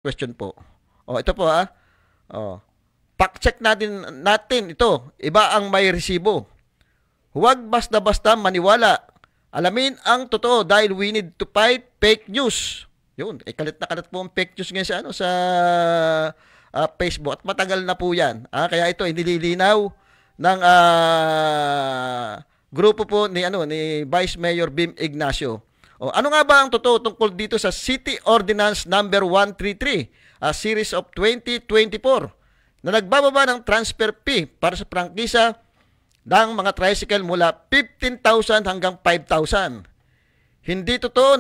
question po. Ito po Fact-check natin ito. Iba ang may resibo. Huwag basta-basta maniwala. Alamin ang totoo dahil we need to fight fake news. Yun, kalit na kalit po ang fake news ngayon sa Facebook at matagal na po 'yan. Kaya ito inililinaw ng grupo po ni Vice Mayor Bim Ignacio. Ano nga ba ang totoo tungkol dito sa City Ordinance number 133, series of 2024 na nagbababa ng transfer fee para sa prangkisa ng mga tricycle mula 15,000 hanggang 5,000. Hindi totoo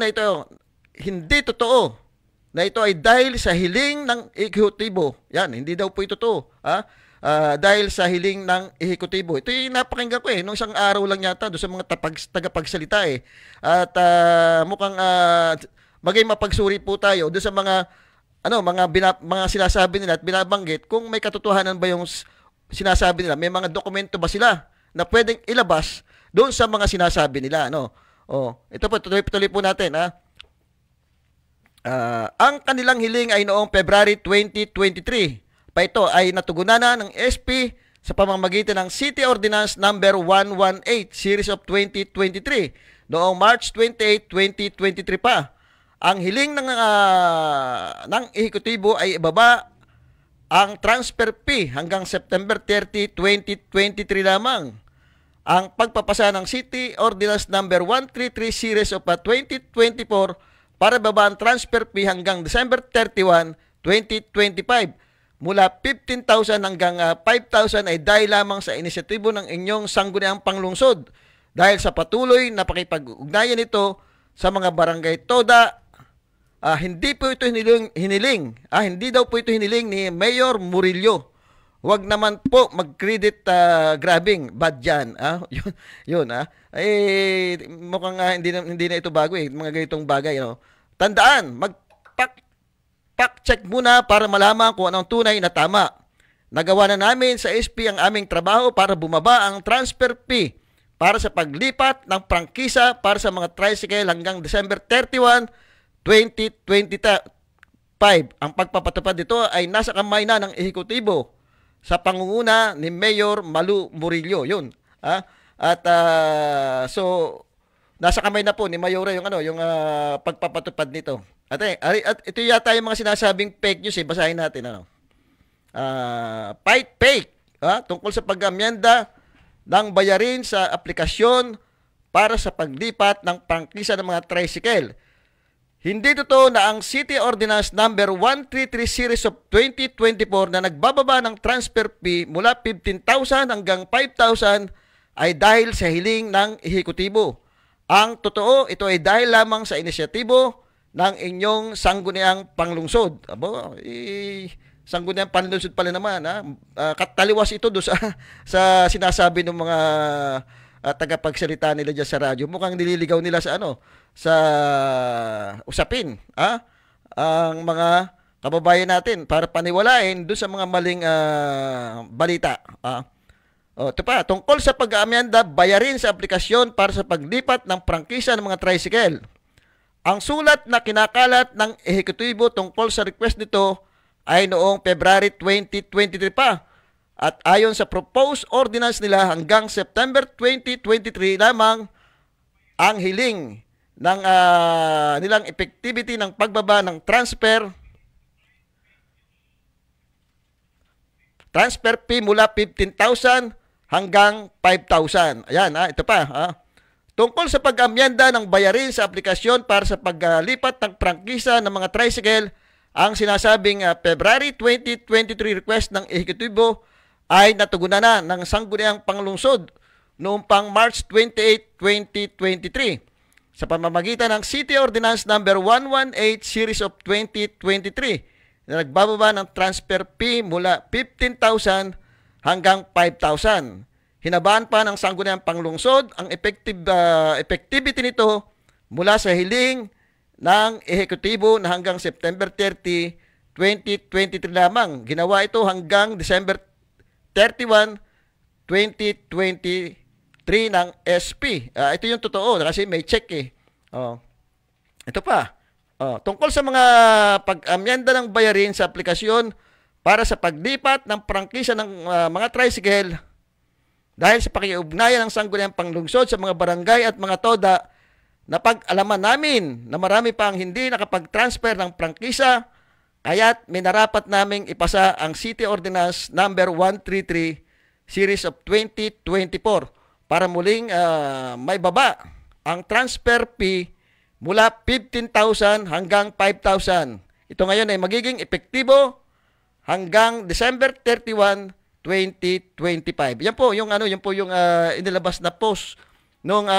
na ito ay dahil sa hiling ng ehekutibo. Yan, hindi daw po ito totoo. Dahil sa hiling ng ehekutibo. Ito yung napakinggan ko nung isang araw lang yata doon sa mga tagapagsalita At mukhang maging mapagsuri po tayo doon sa mga mga sinasabi nila at binabanggit kung may katotohanan ba yung sinasabi nila. May mga dokumento ba sila na pwedeng ilabas doon sa mga sinasabi nila, ito po, tuloy po natin, ang kanilang hiling ay noong February 2023. Ito ay natugunan na ng SP sa pamamagitan ng City Ordinance number 118 series of 2023 noong March 28, 2023 pa. Ang hiling ng ehekutibo ay ibaba ang transfer fee hanggang September 30, 2023 lamang. Ang pagpapasa ng City Ordinance number 133 series of 2024 para ibaba ang transfer fee hanggang December 31, 2025 mula 15,000 hanggang 5,000 ay dahil lamang sa inisyatibo ng inyong sangguniang panglungsod dahil sa patuloy na pakipag-ugnayan nito sa mga barangay TODA. Hindi po ito hiniling. Hindi daw po ito hiniling ni Mayor Murillo. Huwag naman po mag-credit grabbing. Bad yan. Yun. Mukhang hindi na ito bago mga ganitong bagay. Tandaan, fact check muna para malaman kung anong tunay na tama. Nagawa na namin sa SP ang aming trabaho para bumaba ang transfer fee para sa paglipat ng prangkisa para sa mga tricycle hanggang December 31, 2025. Ang pagpapatupad dito ay nasa kamay na ng ehekutibo sa pangunguna ni Mayor Malu Murillo. Yun. So nasa kamay na po ni Mayora yung pagpapatupad nito. At ito yata yung mga sinasabing fake news basahin natin fight fake tungkol sa pag-amyenda ng bayarin sa aplikasyon para sa paglipat ng prangkisa ng mga tricycle. Hindi totoo na ang City Ordinance number 133 series of 2024 na nagbababa ng transfer fee mula 15,000 hanggang 5,000 ay dahil sa hiling ng ehekutibo. Ang totoo, ito ay dahil lamang sa inisyatibo ng inyong sangguniang panglungsod. Sangguniang panlungsod pala naman. Kataliwas ito do sa sinasabi ng mga tagapagsalita nila dyan sa radyo. Mukhang nililigaw nila sa usapin. Ang mga kababayan natin para paniwalain doon sa mga maling balita. Ito pa, tungkol sa pag-aamyenda, bayarin sa aplikasyon para sa paglipat ng prangkisa ng mga tricycle. Ang sulat na kinakalat ng ehekutibo tungkol sa request nito ay noong February 2023 pa. At ayon sa proposed ordinance nila hanggang September 2023 lamang ang hiling ng nilang effectivity ng pagbaba ng transfer fee mula 15,000 hanggang 5,000. Ayan, ito pa. Tungkol sa pag-amyenda ng bayarin sa aplikasyon para sa paglipat ng prangkisa ng mga tricycle, ang sinasabing February 2023 request ng ehekutibo ay natugunan na ng sangguniang panglungsod noong pang March 28, 2023 sa pamamagitan ng City Ordinance number 118 series of 2023 na nagbababa ng transfer fee mula 15,000 hanggang 5,000. Hinabaan pa ng sangguniang panglungsod ang effectivity nito mula sa hiling ng ehekutibo na hanggang September 30, 2023 lamang. Ginawa ito hanggang December 31, 2023 ng SP. Ito yung totoo kasi may check Ito pa. Tungkol sa mga pag-amyenda ng bayarin sa aplikasyon para sa paglipat ng prangkisa ng mga tricycle dahil sa pakiugnayan ng sangguniang panglungsod sa mga barangay at mga toda, napag-alaman namin na marami pang hindi nakapag-transfer ng prangkisa, kaya't minarapat naming ipasa ang City Ordinance number 133 Series of 2024 para muling may baba ang transfer fee mula 15,000 hanggang 5,000. Ito ngayon ay magiging epektibo hanggang December 31, 2025. Yan po yung inilabas na post nung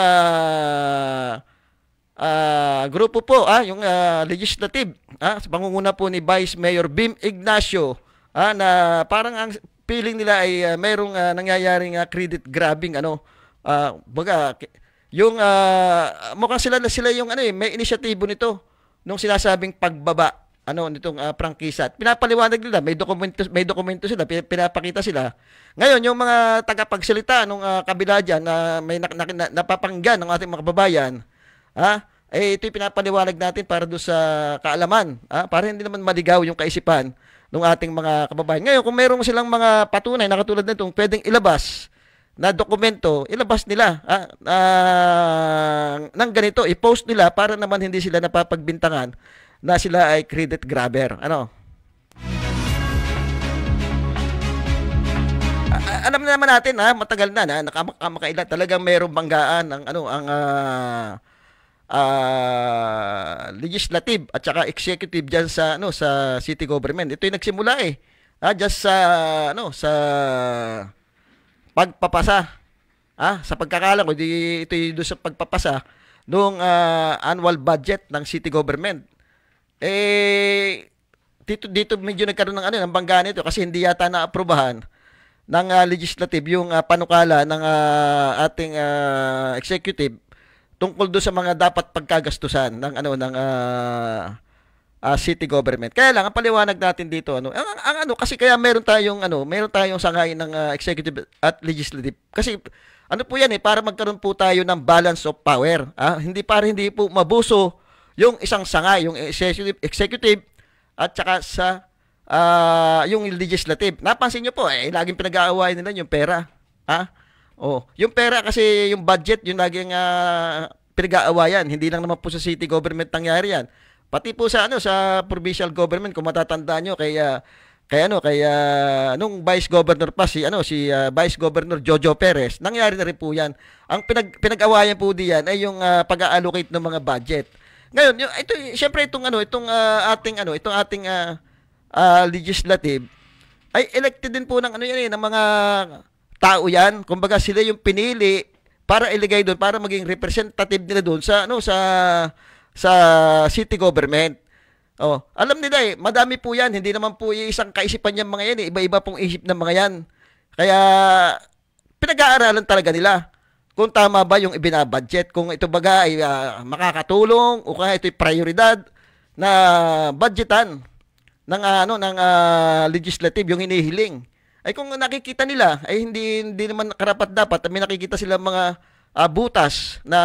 grupo po, yung legislative, sa pangunguna po ni Vice Mayor Bim Ignacio, na parang ang feeling nila ay mayroong nangyayaring credit grabbing, baga yung mukhang sila yung may inisyatibo nito nung sinasabing pagbaba nitong prangkisa. At pinapaliwanag nila, may dokumento sila, pinapakita sila. Ngayon yung mga tagapagsalita nung kabila diyan na may napapanggan ng ating mga kababayan, ito'y pinapaliwanag natin para doon sa kaalaman, para hindi naman maligaw yung kaisipan ng ating mga kababayan. Ngayon, kung mayroong silang mga patunay na katulad nitong pwedeng ilabas na dokumento, ilabas nila ng ganito, i-post nila para naman hindi sila napapagbintangan na sila ay credit grabber. Alam na naman natin, matagal na nakamakailan talagang mayroong banggaan ng legislative at saka executive diyan sa city government. Ito 'yung nagsimula just sa pagpapasa. Sa pagkakalam ko, ito doon sa pagpapasa noong annual budget ng city government. Dito medyo nagkaroon ng banggaan ito kasi hindi yata naaprubahan ng legislative yung panukala ng ating executive tungkol doon sa mga dapat pagkagastusan ng city government. Kaya lang ang paliwanag natin dito kasi kaya meron tayong sangayin ng executive at legislative. Kasi po yan para magkaroon po tayo ng balance of power. Hindi po mabuso yung isang sangay, yung executive at saka sa yung legislative. Napansin niyo po laging pinag-aawayan nila yung pera. Yung pera kasi yung budget yung laging pinag-aawayan. Hindi lang naman po sa city government nangyari yan. Pati po sa provincial government, kung matatandaan nyo, kaya nung vice governor pa si Vice Governor Jojo Perez, nangyari na rin po 'yan. Ang pinag-awayan po diyan ay yung pag-allocate ng mga budget. Ngayon, ito syempre itong ating legislative ay elected din po ng ng mga tao 'yan. Kumbaga sila yung pinili para iligay doon para maging representative nila doon sa city government. Alam nila madami po yan. Hindi naman po isang kaisipan yung mga yan. Iba-iba pong isip ng mga yan. Kaya, pinag-aaralan talaga nila kung tama ba yung ibinabudget. Kung ito baga ay makakatulong o kaya ito'y prioridad na budgetan ng legislative yung hinihiling. Ay kung nakikita nila, ay hindi naman karapat-dapat. May nakikita sila mga butas na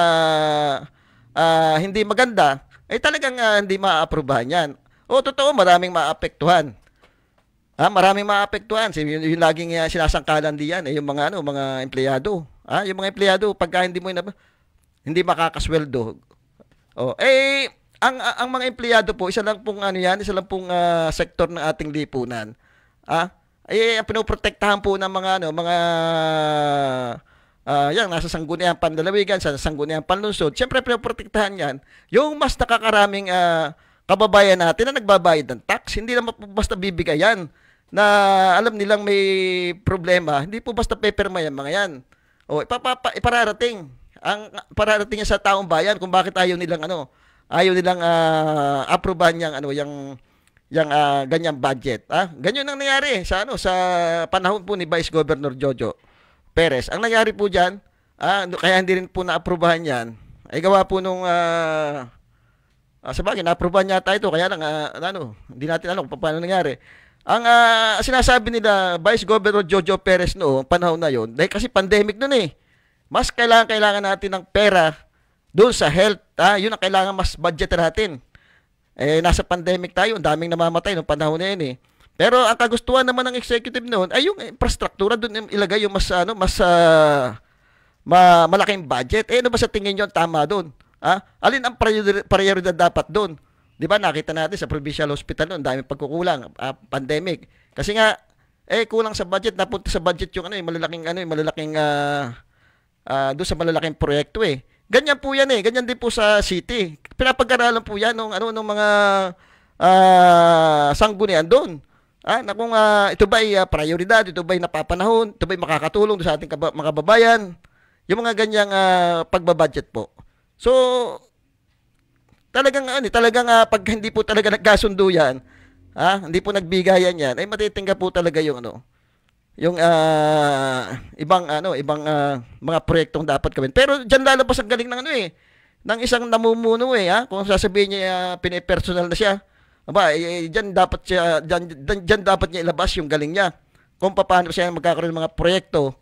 hindi maganda, ay talagang hindi maaaprobahan yan. Totoo, maraming maapektuhan. Maraming maapektuhan. Yung laging sinasangkalan diyan, yung mga empleyado. Yung mga empleyado, pagka hindi hindi makakasweldo. Ang mga empleyado po, isa lang pong sektor ng ating lipunan. Pinoprotektahan po ng mga nasa sangguniang panlalawigan, sa sangguniang panlungsod, siyempre pinoprotektahan yan yung mas nakakaraming kababayan natin na nagbabayad ng tax. Hindi naman basta bibigay yan na alam nilang may problema. Hindi po basta paperma yan mga yan. Ipararating yan sa taong bayan kung bakit ayaw nilang aprobahan yung ganyang budget. Ganyan ang nangyari sa panahon po ni Vice Governor Jojo Perez. Ang nangyari po diyan, kaya hindi rin po naaprubahan yan, ay gawa po nung sabagay naaprubahan yata ito, kaya lang hindi natin alam kung paano nangyari. Ang sinasabi nila Vice Governor Jojo Perez panahon na yon, dahil kasi pandemic noon mas kailangan natin ng pera doon sa health. Yun ang kailangan mas budget natin. Nasa pandemic tayo, ang daming namamatay nung panahon na yun eh. Pero ang kagustuhan naman ng executive noon ay yung infrastruktura doon ilagay yung malaking budget. Ano ba sa tingin niyo ang tama doon? Alin ang prioridad dapat doon? 'Di ba nakita natin sa provincial hospital noon, daming pagkukulang, pandemic. Kasi nga kulang sa budget, napunta sa budget yung malalaking doon sa malalaking proyekto eh. Ganyan po yan eh. Ganyan din po sa city. Pinapag-aralan po yan ng mga sanggunian doon. Na kung ito ba ay prioridad, ito ba ay napapanahon, ito ba ay makakatulong sa ating mga kababayan. Yung mga ganyang pagbabudget po. So, talagang pag hindi po talaga nagkasundo yan, hindi po nagbigayan yan, ay matitingga po talaga yung yung ibang mga proyektong dapat gawin. Pero diyan lalabas ang galing ng ng isang namumuno kung sasabihin niya pinipersonal na siya. Diyan dapat niya ilabas yung galing niya. Kung paano siya magkakaroon ng mga proyekto,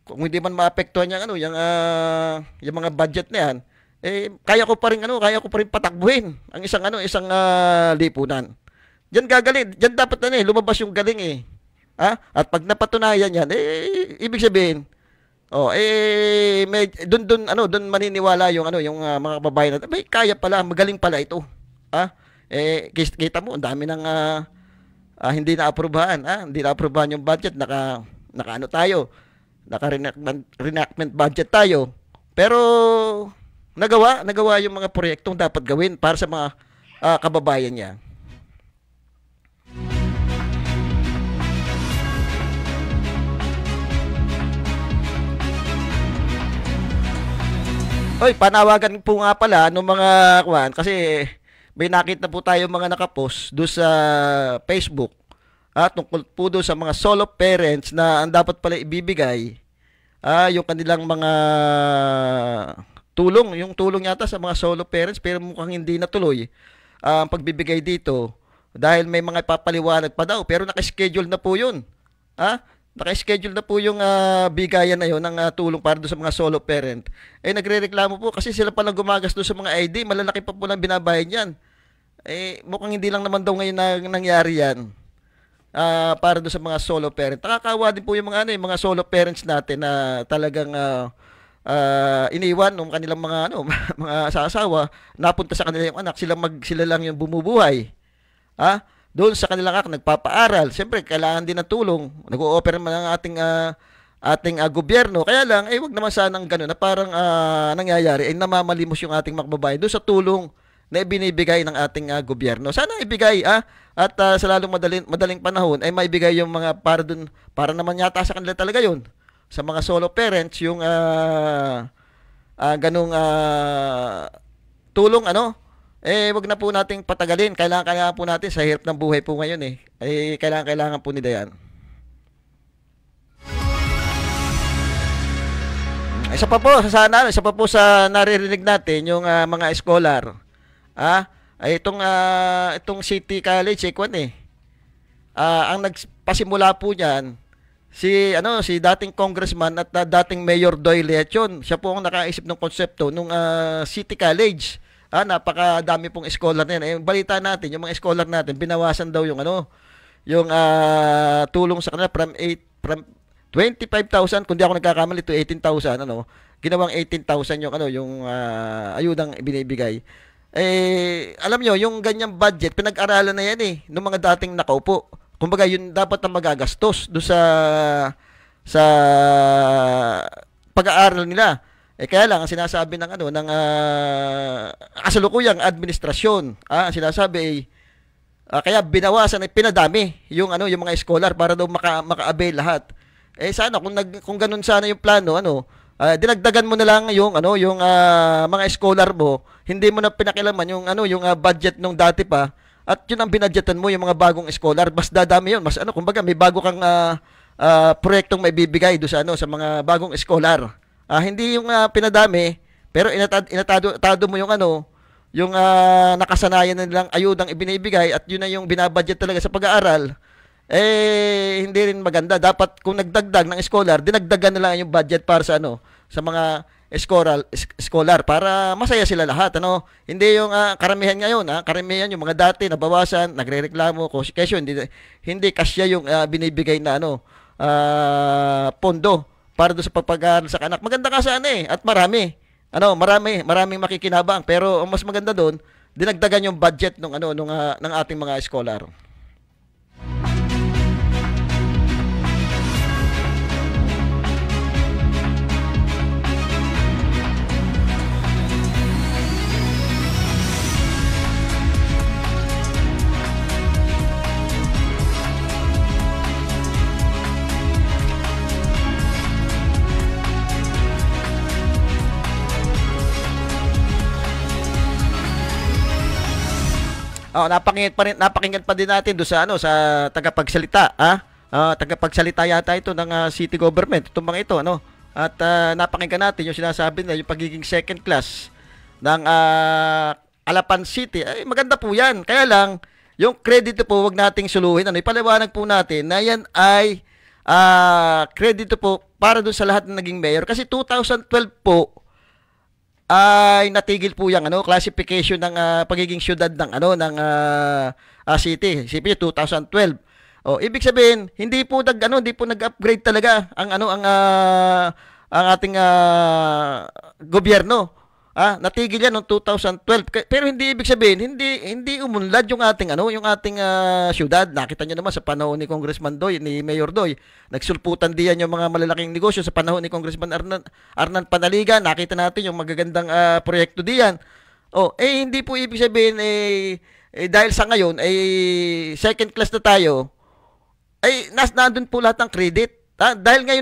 kung hindi man maapektuhan yung mga budget na yan, kaya ko pa rin patakbuhin ang isang lipunan. Diyan dapat lumabas yung galing eh. At pag napatunayan yan, ibig sabihin, doon maniniwala yung mga kababayan natin. Kaya pala, magaling pala ito. Kita mo, ang dami ng hindi na-aprobahan. Hindi na-aprobahan yung budget, naka-reenactment budget tayo. Pero nagawa yung mga proyektong dapat gawin para sa mga kababayan niya. Panawagan po nga pala ng mga kasi may nakita po tayo mga nakapost doon sa Facebook tungkol po doon sa mga solo parents na ang dapat pala ibibigay yung kanilang mga yung tulong yata sa mga solo parents, pero mukhang hindi natuloy ang pagbibigay dito dahil may mga ipapaliwanag pa daw, pero naka-schedule na po yun. Naka-schedule na po yung bigayan na yun ng tulong para doon sa mga solo parent. Nagre-reklamo po kasi sila palang gumagastos sa mga ID, malalaki pa po lang binabayad yan. Mukhang hindi lang naman daw ngayon nangyari yan para doon sa mga solo parent. Nakakawa din po yung mga solo parents natin na talagang iniwan ng kanilang mga asawa, napunta sa kanila yung anak, sila lang yung bumubuhay. Doon sa kanilang nagpapaaral. Siyempre, kailangan din ng tulong. Nag-o-offer man ang ating gobyerno. Kaya lang, wag naman sanang gano'n na parang nangyayari, namamalimos yung ating mga kababayan doon sa tulong na ibinibigay ng ating gobyerno. Sana ibigay, at sa lalong madaling panahon, ay maibigay yung mga para naman yata sa kanila talaga yun. Sa mga solo parents, yung ganung tulong, wag na po nating patagalin. Kailangan po natin sa hirap ng buhay po ngayon kailangan po nila yan. Isa pa po sa naririnig natin yung mga scholar. Itong City College ang nagpasimula po niyan si dating congressman at dating Mayor Doy Leachon. Siya po ang nakaisip ng konsepto nung City College. Napakadami pong scholar na yan. Balita natin, yung mga scholar natin, binawasan daw yung tulong sa kanila from 25,000, kung di ako nagkakamali, to 18,000, ginawang 18,000 yung ayudang binibigay. Alam nyo, yung ganyang budget, pinag-aralan na yan ng mga dating nakaupo. Kumbaga, yun dapat na magagastos doon sa pag-aaral nila. Kaya lang ang sinasabi ng kasalukuyang administrasyon, ang sinasabi kaya binawasan ay pinadami yung mga scholar para daw maka-avail lahat. Sana kung ganun sana yung plano, dinagdagan mo na lang yung mga scholar mo, hindi mo na pinakilaman yung budget nung dati pa, at yun ang binadgetan mo yung mga bagong scholar, mas dadami yun, mas kumbaga may bago kang proyektong maibibigay do sa mga bagong scholar. Hindi yung pinadami, pero inatado mo yung nakasanayan na nilang ayudang ibinibigay, at yun na yung binabudget talaga sa pag-aaral. Hindi rin maganda. Dapat kung nagdagdag ng scholar, dinagdagan na lang yung budget para sa mga scholar para masaya sila lahat, ano. Hindi yung karamihan ngayon, karamihan yung mga dati nabawasan, nagrereklamo kasi hindi kasya yung binibigay na pondo para do sa pagpag-aaral sa anak. Maganda ka sana at maraming makikinabang, pero ang mas maganda doon, dinagdagan yung budget ng ating mga scholar. Oh, napakinggan pa din natin do sa sa tagapagsalita, tagapagsalita yata ito ng city government, itong mga ito, ano. At napakinggan natin yung sinasabi na yung pagiging second class ng Alapan City. Ay, maganda po 'yan. Kaya lang yung credit po wag nating suluhin. Ano, ipaliwanag po natin na 'yan ay credit po para doon sa lahat ng naging mayor kasi 2012 po ay natigil po yung classification ng pagiging syudad ng city. Isipin niyo 2012. Oh, ibig sabihin, hindi po nag-upgrade talaga ang ating gobyerno. Natigil yan noong 2012. Pero hindi ibig sabihin, hindi umunlad yung ating syudad. Nakita niyo naman sa panahon ni Congressman Doy, ni Mayor Doy. Nagsulputan diyan yung mga malalaking negosyo sa panahon ni Congressman Arnan Panaligan. Nakita natin yung magagandang proyekto diyan. Oh, hindi po ibig sabihin dahil sa ngayon second class na tayo, nandun po lahat ng credit. Dahil ngayon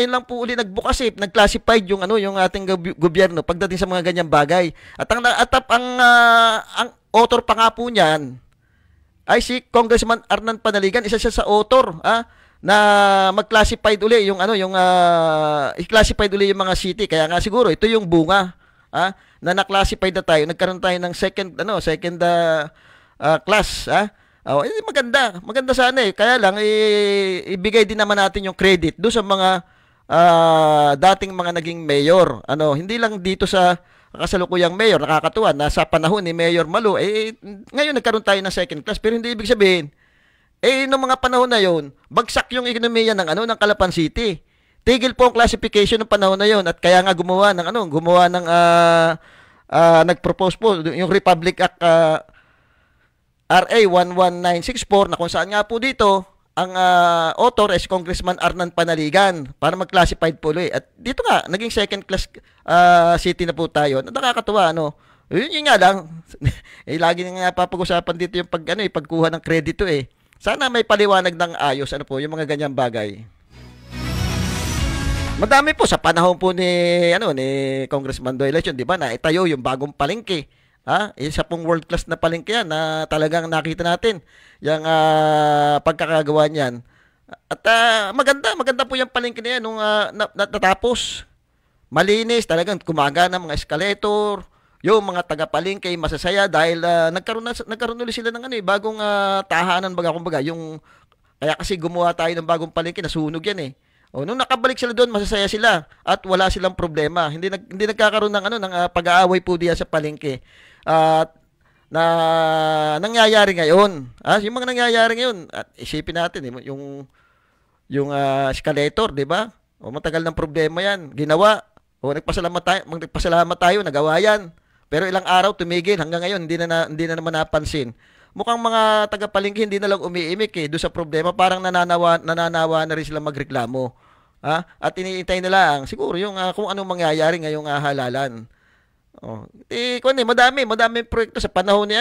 lang po uli nag-classified yung ating gobyerno pagdating sa mga ganyang bagay. At ang author pa nga po niyan ay si Congressman Arnan Panaligan, isa siya sa author, na mag-classified uli i-classified uli yung mga city. Kaya nga siguro ito yung bunga, na na-classified na tayo, nagkaroon tayo ng second class, maganda sana Kaya lang ibigay din naman natin yung credit do sa mga dating mga naging mayor. Hindi lang dito sa kasalukuyang mayor, nakakatuwa na sa panahon ni Mayor Malu ngayon nagkaroon tayo ng second class, pero hindi ibig sabihin noong mga panahon na yon, bagsak yung ekonomiya ng Calapan City. Tigil po ang classification ng panahon na yon at kaya nga gumawa ng nag-propose po yung Republic Act RA 11964 na kung saan nga po dito ang author is Congressman Arnan Panaligan para mag-classified po ulit. At dito nga, naging second class city na po tayo. Nakakatuwa, Yun nga lang, lagi nga papag-usapan dito yung pagkuha ng kredito Sana may paliwanag ng ayos, yung mga ganyang bagay. Madami po sa panahon po ni Congressman Doy Lesion, di ba, na itayo yung bagong palengke. Isa pong world class na palengke yan na talagang nakita natin yung pagkakagawa niyan. At maganda po yung palengke na yan nung natapos. Malinis, talagang kumagana mga escalator, yung mga taga-palengke masasaya dahil nagkaroon ulit sila ng bagong tahanan kumbaga yung kaya kasi gumawa tayo ng bagong palengke, nasunog yan nung nakabalik sila doon, masasaya sila at wala silang problema. Hindi nagkakaroon ng pag-aaway po diyan sa palengke. Na nangyayari ngayon. Yung mga nangyayari ngayon, at isipin natin yung escalator, 'di ba? Matagal ng problema 'yan. Ginawa. Nagpasalamat tayo, nagawa 'yan. Pero ilang araw tumigil hanggang ngayon hindi na naman napansin. Mukhang mga taga-palengke hindi na lang umiimik doon sa problema, parang nananawa na rin sila magreklamo. At iniintay na lang siguro yung kung anong mangyayari ngayong halalan. Madami proyekto sa panahon ni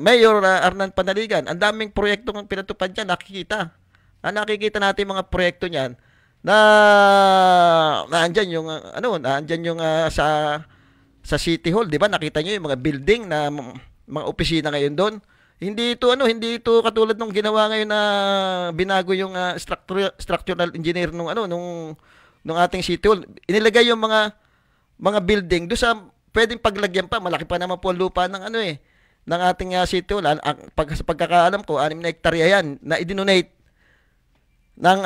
Mayor Arnan Panaligan. Ang daming proyekto ng pinatupad diyan, nakikita. Nakikita natin mga proyekto niyan na naandyan yung sa City Hall, 'di ba? Nakita niyo yung mga building na mga opisina ngayon doon. Hindi ito katulad nung ginawa ngayon na binago yung structural engineer nung ating City Hall. Inilagay yung mga building do sa pwedeng paglagyan pa, malaki pa naman po ang lupa ng ng ating City Hall. Sa pagkakaalam ko, 6 na hektarya yan na i-donate ng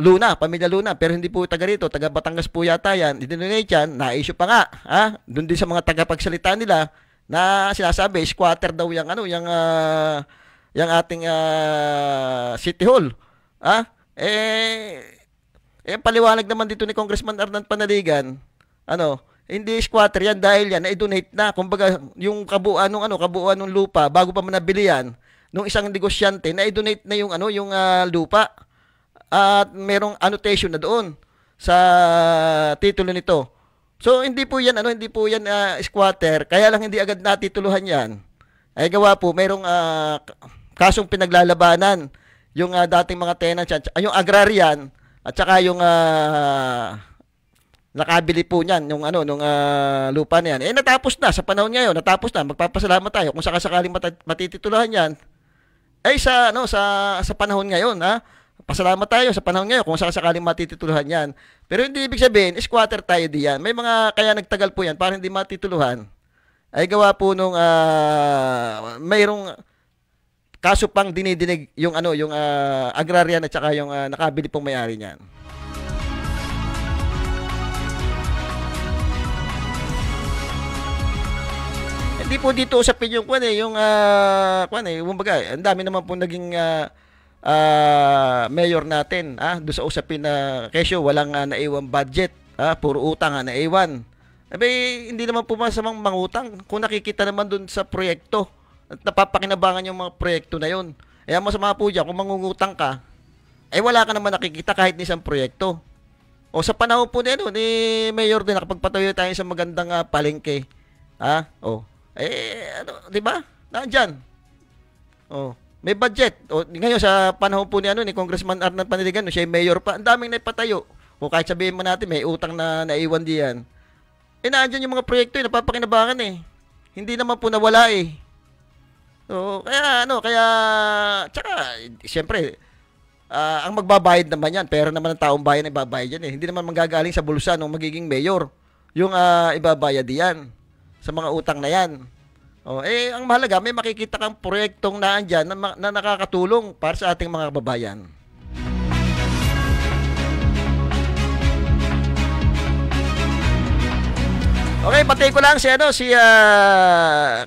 Luna, pamilya Luna, pero hindi po taga rito, taga Batangas po yata yan. Idinonate yan, na-issue pa nga, doon din sa mga tagapagsalita nila na sinasabi squatter daw yung yung ating City Hall. Paliwanag naman dito ni Congressman Arnan Panaligan, hindi squatter yan dahil yan na-donate na. Kumbaga, yung kabuuan ng lupa bago pa manabili yan, nung isang negosyante na i-donate na yung lupa at merong annotation na doon sa titulo nito. So hindi po yan squatter, kaya lang hindi agad natituluhan yan. Ay gawa po merong kasong pinaglalabanan yung dating mga tenants, yung agrarian at saka yung nakabili po niyan nung lupa na yan. Natapos na sa panahon ngayon, magpapasalamat tayo kung sakasakaling matitituluhan yan. Sa panahon ngayon, pasalamat tayo sa panahon ngayon kung sakaling matitituluhan yan. Pero hindi ibig sabihin, squatter tayo diyan. May mga kaya nagtagal po yan para hindi matituluhan. Ay gawa po nung mayroong kaso pang dinidinig yung agrarian at saka yung nakabili pong may-ari niyan. Hindi po dito usapin yung kumbaga, ang dami naman po naging mayor natin, doon sa usapin na kesyo walang naiwan budget, puro utang naiwan. Hindi naman po masamang mangutang kung nakikita naman doon sa proyekto at napapakinabangan yung mga proyekto na yun. Masama po dyan, kung mangungutang ka, wala ka naman nakikita kahit ni isang proyekto. O sa panahon po na ni Mayor din, nakapagpatayo tayo sa magandang palengke. Di ba? Nandiyan. May budget. Ngayon sa panahon po ni Congressman Arnan Panaligan, siya mayor pa, ang daming naipatayo. O kahit sabihin mo natin may utang na naiwan diyan. Nandiyan yung mga proyekto napapakinabangan Hindi naman po nawala So, tsaka siyempre ang magbabayad naman yan, pera naman ng taong bayan ay babayad yan Hindi naman manggagaling sa bulsa ng magiging mayor yung ibabayad diyan sa mga utang na yan. Ang mahalaga, may makikita kang proyektong naandyan na nakakatulong para sa ating mga kababayan. Okay, patay ko lang si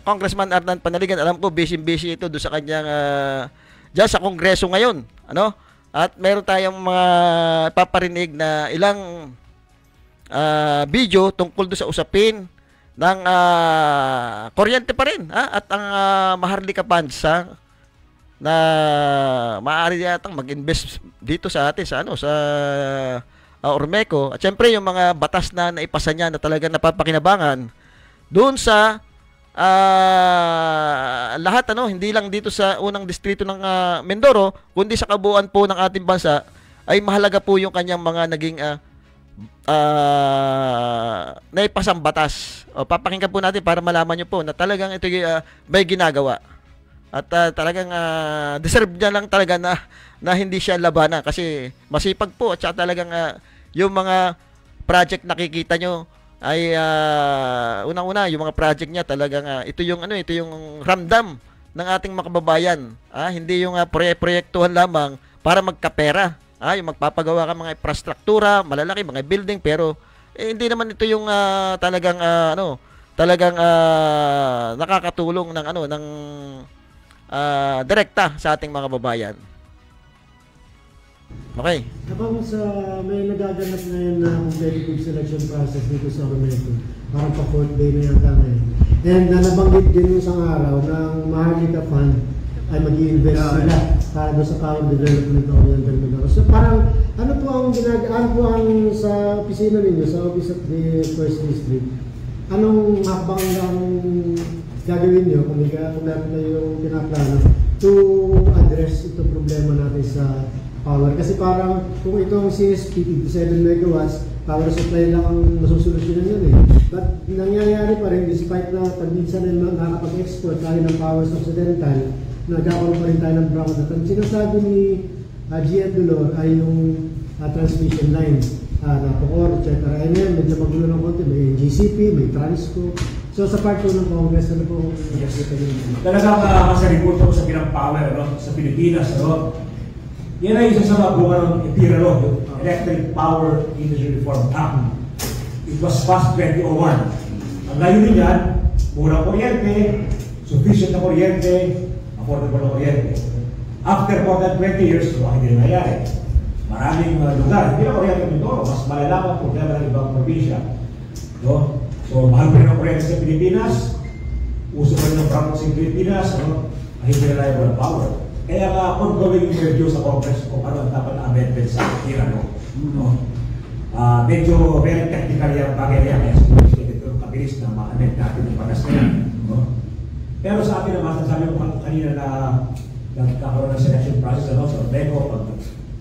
Congressman Arnan Panaligan. Alam ko busy ito doon sa kanyang diyan sa Kongreso ngayon, At meron tayong mga paparinig na ilang video tungkol doon sa usapin ng kuryente pa rin at ang Maharlika Funds na maaari yatang mag-invest dito sa atin sa Ormeco at syempre yung mga batas na naipasa niya na talagang napapakinabangan doon sa lahat hindi lang dito sa unang distrito ng Mindoro kundi sa kabuuan po ng ating bansa ay mahalaga po yung kanyang mga naging naipasang batas. Papakinggan po natin para malaman nyo po na talagang ito may ginagawa. At talagang deserve niya lang talaga na hindi siya labanan kasi masipag po at saka talagang yung mga project nakikita nyo ay unang-una yung mga project niya talagang ito yung ramdam ng ating mga kababayan. Hindi yung proyektuhan lamang para magkapera. Yung magpapagawa ka mga infrastruktura, malalaki, mga building, pero hindi naman ito yung talagang nakakatulong ng direkta sa ating mga babayan. Okay. Habang may nagaganap ngayon na competitive selection process dito sa Ormeco, parang pa-Fort Bay na yata ngayon. And nabanggit din isang araw ng Maharlika Fund ay mag-i-invest sila para doon sa power development ng Oriental Mindoro. So parang ano po ang sa opisina ninyo, sa Office of the First District, anong hakbang lang gagawin nyo kung meron na yung pinaplano to address itong problema natin sa power? Kasi parang kung itong CSP 57 megawatts, power supply lang ang masusolusyonan yun But nangyayari pa rin, despite na pag-minsan na nakapag-export tayo ng power sa Occidental, nagkakaroon pa rin tayo ng brownout. At ang sinasabi ni GM Dolor ay yung transmission line, Napocor, etc. And then, medyo magulo ng konti, may GCP, may Transco. So sa part po ng Congress, ano po? Yes. Talagang kasi report ako sa Pinang Power sa Pilipinas. Yan ay isa sa mga bunga ng EPIRA, yung Electric Power Industry Reform Act. It was passed 2001. Ang layunin yan, murang kuryente, sufficient na kuryente, affordable na kuryente. After more than 20 years, hindi na nangyari. Maraming lugar, hindi na kuryente ng Mindoro, mas malalaman ang problema ng ibang probinsya. No? So, mahal pa rin ang kuryente sa Pilipinas, uso pa rin ang brownouts sa Pilipinas, hindi reliable ang power. Kaya nga, ongoing review sa Congress kung ano ang dapat na amendment sa EPIRA. No? Medyo very technical yung bagay na yan. Kaya siguro ito kabilis na ma-amend natin yung batas na yan. No? Pero sa akin naman, sasabi ko kanina na nagkakaroon ng selection process sa Ormeco,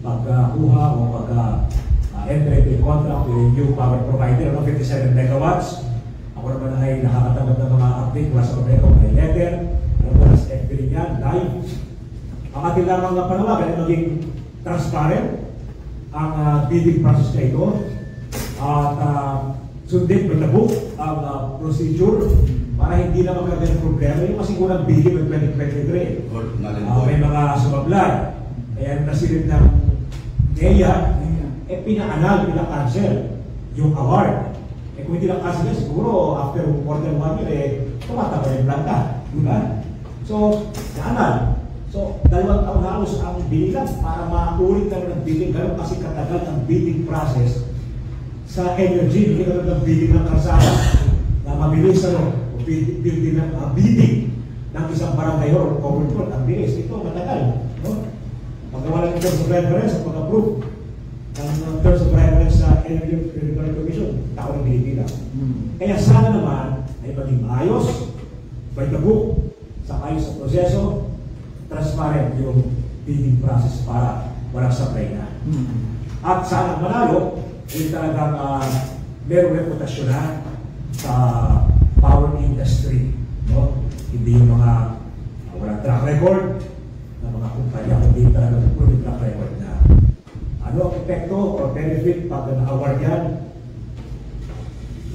pagkuha o pag-enter into a contract with a new power provider of 57 megawatts. Ako naman ay nakakatanggap ng mga update mula sa Ormeco, may letter, mula sa FB niyan, live. Ang ating lamang na panawagan ay maging transparent ang bidding process na ito at sundin with the book ang procedure para hindi na magkaroon ng problema yung masigurang bidding ng 2023. May mga sumablay, kaya nasilip ng NEA, pinaka-cancel yung award. Kung hindi lang cancel yan, siguro after more than 1 year, tumataba yung planta. Diba? So, naanal. So, 2 taon na halos ang bilang para maulit naman ang bidding. Ganoon kasi katagal ang bidding process sa energy. Hindi ganoon ang bidding ng kalsada na mabilis bidding ng isang barangay or covered court. Ang bilis. Ito matagal. No? Pagkawalan ng terms of reference at pag-approve ng terms of reference sa Energy Regulatory Commission, taon ng Pilipinas. Kaya sana naman ay maging maayos, by the book, sa ayos sa proseso, transparent yung bidding process para walang supply na. At sana manalo, ay talagang merong reputasyon na sa power industry. No? Hindi yung mga walang track record na mga kumpanya, hindi talagang puro track record na ano ang epekto or benefit pag na-award yan,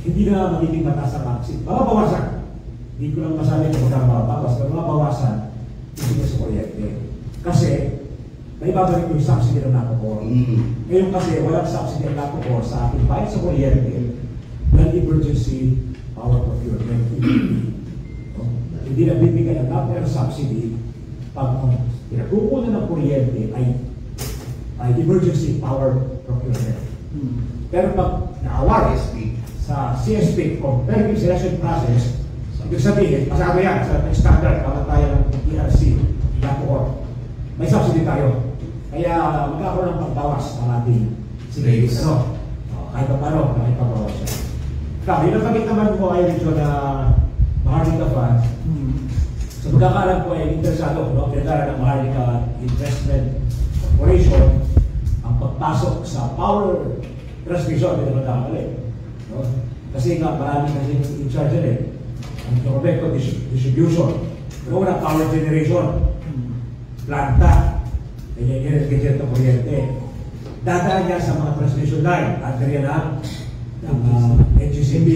hindi na magiging mataas ang maxi. Mababawasan. Hindi ko lang masabi kung magkang mababawas, pero mabawasan hindi sa kuryente. Kasi, may babalik yung subsidy ng NACOCOR. Ngayon kasi, walang subsidy ng NACOCOR sa ating bayad sa kuryente ng emergency power procurement. Hindi na bibigay ang NACOCOR subsidy pag pinagkukunan ng kuryente ay emergency power procurement. Pero pag na-award sa CSP, competitive selection process, ibig sabihin, pasado yan sa standard kamatayan ng ERC, NACOCOR. May subsidy tayo. Kaya magkakaroon ng pagbawas ng ating sinigis. Kahit pa paano, kahit pagbawas siya. Kaya, yung napagit naman po ay dito na Maharlika Fund. Sa pagkakaroon po ay interesado, pinagkaroon ng Maharlika Investment Corporation ang pagpasok sa power transmission, hindi naman nakamali. Kasi nga, marami kasi in charge yan ang Ormeco distribution. Pero wala power generation. Planta. Ganyan ng kuryente. Dadaan yan sa mga transmission line. At ganyan ng NGCP.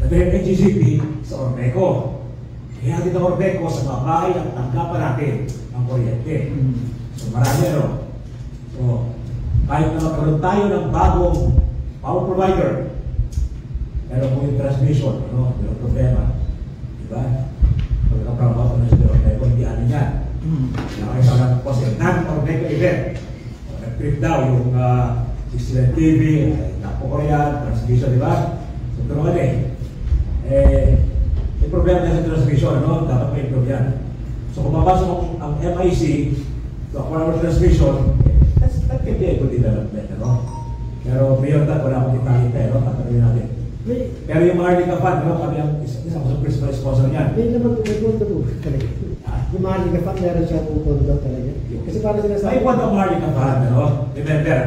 Dadaan ng NGCP sa Ormeco. Kaya din ang Ormeco sa mga bahay ang tanggapan natin ang kuryente. So marami So, kahit na magkaroon tayo ng bagong power provider, pero kung yung transmission, yung problema, diba? Pagkakaprobaw ko na sa Ormeco, hindi ano yan. Nakakasama po sa non-Ormeco event. Nag-trip daw yung 69 TV, NACOCOR, transmission, diba? So, pero may problema na sa transmission, dapat may improve yan. So, kung mapasok ang MIC, so, kung transmission, that can be a good development, Pero beyond that, wala akong detalye, tatanungin natin. Pero yung Maharlika Fund, kami ang isa sa principal sponsor niyan. May naman may pondo po talaga. Yung Maharlika Fund, meron siya po pondo talaga. Kasi parang sinasabi. May pondo ang Maharlika Fund, Remember,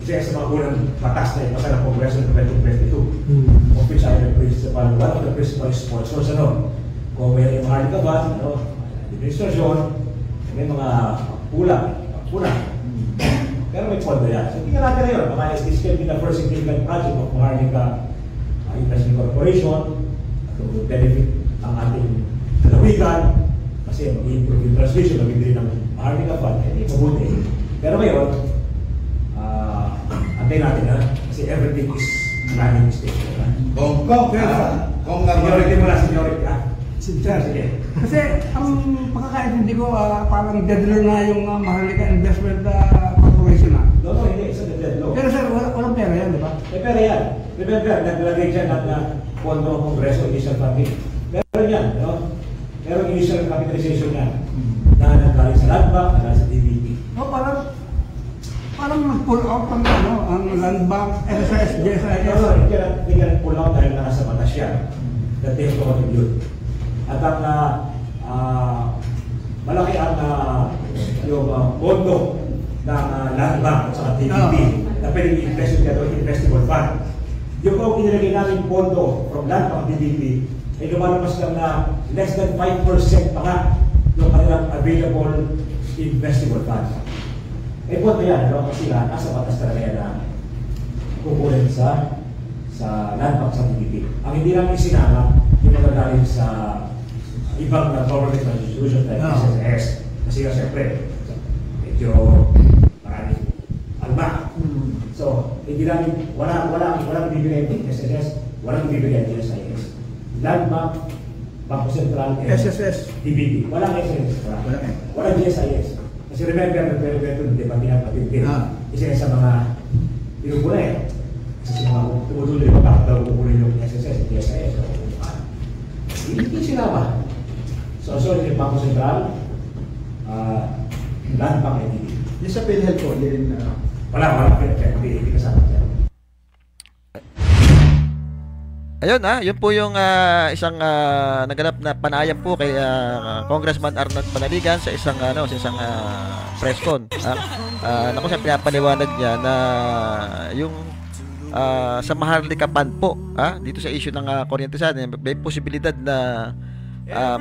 isa sa mga unang batas na ipasa ng Kongreso ng 2022. Of which I am one of the principal sponsors, Kung may yung Maharlika Fund, administrasyon, may mga kulang. Pero may pondo yan. So, tingnan natin na yun. This can be the first significant project of Maharlika Investment Corporation to benefit ang ating lalawigan, Kasi mag-improve yung transmission, mabibili ng Maharlika Fund, hindi mabuti. Pero ngayon, antay natin ha, kasi everything is running mistake. Kung Seniority mo na, seniority ha. Sige. Kasi ang pagkakaintindi ko, parang deadline na yung Maharlika Investment Corporation na. No, hindi. Isa dead low. Pero sir, walang pera yan, di ba? May pera yan. Remember, naglagay dyan ng pondo ng Kongreso, initial funding. Meron yan, no? Meron initial capitalization yan. Na nanggaling sa Land Bank, nanggaling sa DBP. No, parang mag-pull out ang Land Bank, SSS, JSIS. No, hindi ka pull out dahil nasa batas yan. That they have to contribute. At ang malaki ang yung pondo ng Land Bank at saka DBP na pwedeng i-invest yung investable fund. Yung kung inilagay namin pondo from Land Bank DBP ay lumalabas lang na less than 5% pa nga yung kanilang available investable fund. Eh pondo yan, no? Kasi nasa batas talaga yan na kukunin sa Land Bank sa DBP. Ang hindi lang isinama, yung magagaling sa ibang government institutions like SSS. Kasi nga siyempre, medyo maraming alma. So, hindi namin, walang bibigyan din SSS, walang bibigyan din SIS. Land Bank, Bangko Sentral, SSS. DBP. Walang SSS. Walang GSIS. Kasi remember, nagpero-pero hindi pa pinapatid-pin. Isa sa mga pinupuna eh. Kasi mga tumutuloy pa bakit daw kukunin yung SSS, GSIS. Hindi sinama. So, yung Bangko Sentral, Land Bank, DBP. Yung sa PhilHealth po, din Wala, hindi kasama siya. Ayun yun po yung isang naganap na panayam po kay Congressman Arnold Panaligan sa isang press con. Naku, siya pinapaliwanag niya na yung sa Maharlika Fund po, dito sa issue ng kuryente sa atin, may posibilidad na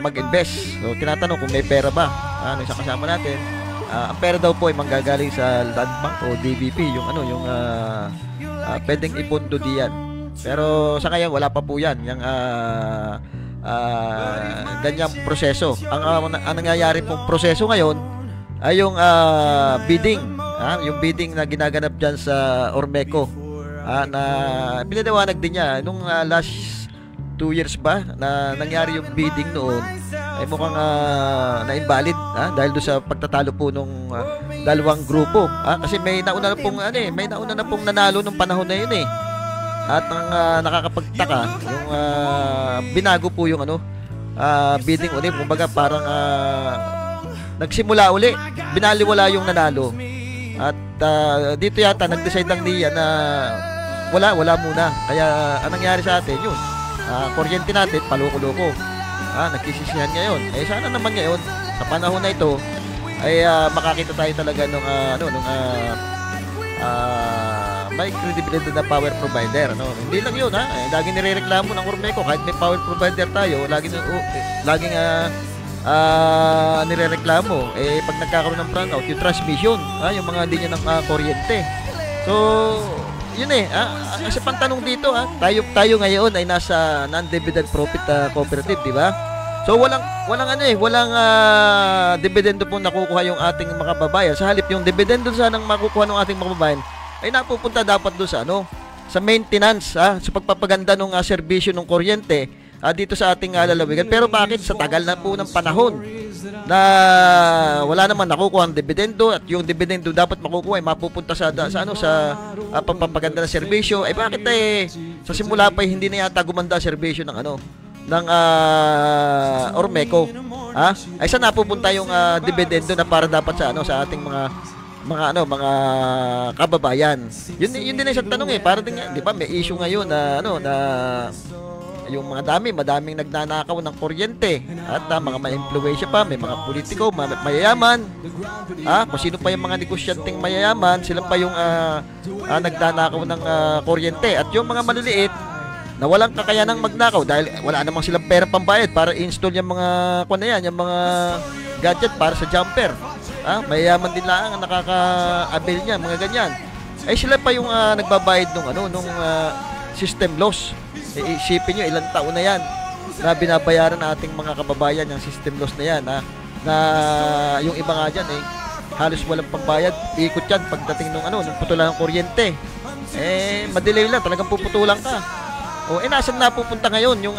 mag-invest. So tinatanong kung may pera ba. Ano isang kasama natin, ang pera daw po ay manggagaling sa Land Bank o DBP, yung pwedeng ipondo diyan. Pero sa ngayon wala pa po yan yung ganyang proseso. Ang nangyayari pong proseso ngayon ay yung bidding, yung bidding na ginaganap dyan sa Ormeco, na pinaliwanag din niya nung last 2 years ba na nangyari yung bidding noon ay mukhang na-invalid dahil doon sa pagtatalo po nung dalawang grupo, kasi may nauna na pong nanalo nung panahon na yun eh. At ang nakakapagtaka, yung binago po yung bidding ulit. Kumbaga parang nagsimula uli, binaliwala yung nanalo. At dito yata nag-decide lang niya na wala muna. Kaya anong nangyari sa atin yun, kuryente natin paloko-loko. Nagkisisihan ngayon. Eh sana naman ngayon sa panahon na ito ay makakita tayo talaga nung may credibility na power provider, hindi lang yun laging nirereklamo ng Ormeco kahit may power provider tayo, laging nirereklamo pag nagkakaroon ng brownout yung transmission, yung mga linya ng kuryente. So yun kasi pantanong dito, tayo ngayon ay nasa non-dividend profit cooperative, di ba? So walang dividendo pong nakukuha yung ating mga kababayan. Sa halip yung dividendo sanang makukuha ng ating mga kababayan ay napupunta dapat doon sa maintenance, sa pagpapaganda ng serbisyo ng kuryente dito sa ating lalawigan. Pero bakit sa tagal na po ng panahon na wala naman nakukuha ang dividendo, at yung dividendo dapat makukuha ay mapupunta sa pagpapaganda ng serbisyo, ay bakit sa simula pa hindi na yata gumanda ang serbisyo ng Ormeco? Ay saan napupunta yung dividendo na para dapat sa ating mga kababayan? Yun din isang tanong para din, di ba, may issue ngayon na yung madaming nagnanakaw ng kuryente at mga ma-impluwensya pa, may mga politiko, mayayaman, kung sino pa yung mga negosyanteng mayayaman, sila pa yung nagnanakaw ng kuryente, at yung mga maliliit na walang kakayanang magnakaw dahil wala namang silang pera pambayad para i-install yung mga yung mga gadget para sa jumper. Mayayaman din lang ang nakaka-avail niya, mga ganyan. Ay sila pa yung nagbabayad nung system loss. Isipin nyo, ilang taon na yan na binabayaran ng ating mga kababayan yung system loss na yan. na yung iba nga dyan halos walang pagbayad, ikot yan pagdating nung putulan ng kuryente. Madelay lang, talagang puputulan ka. Nasan napupunta ngayon yung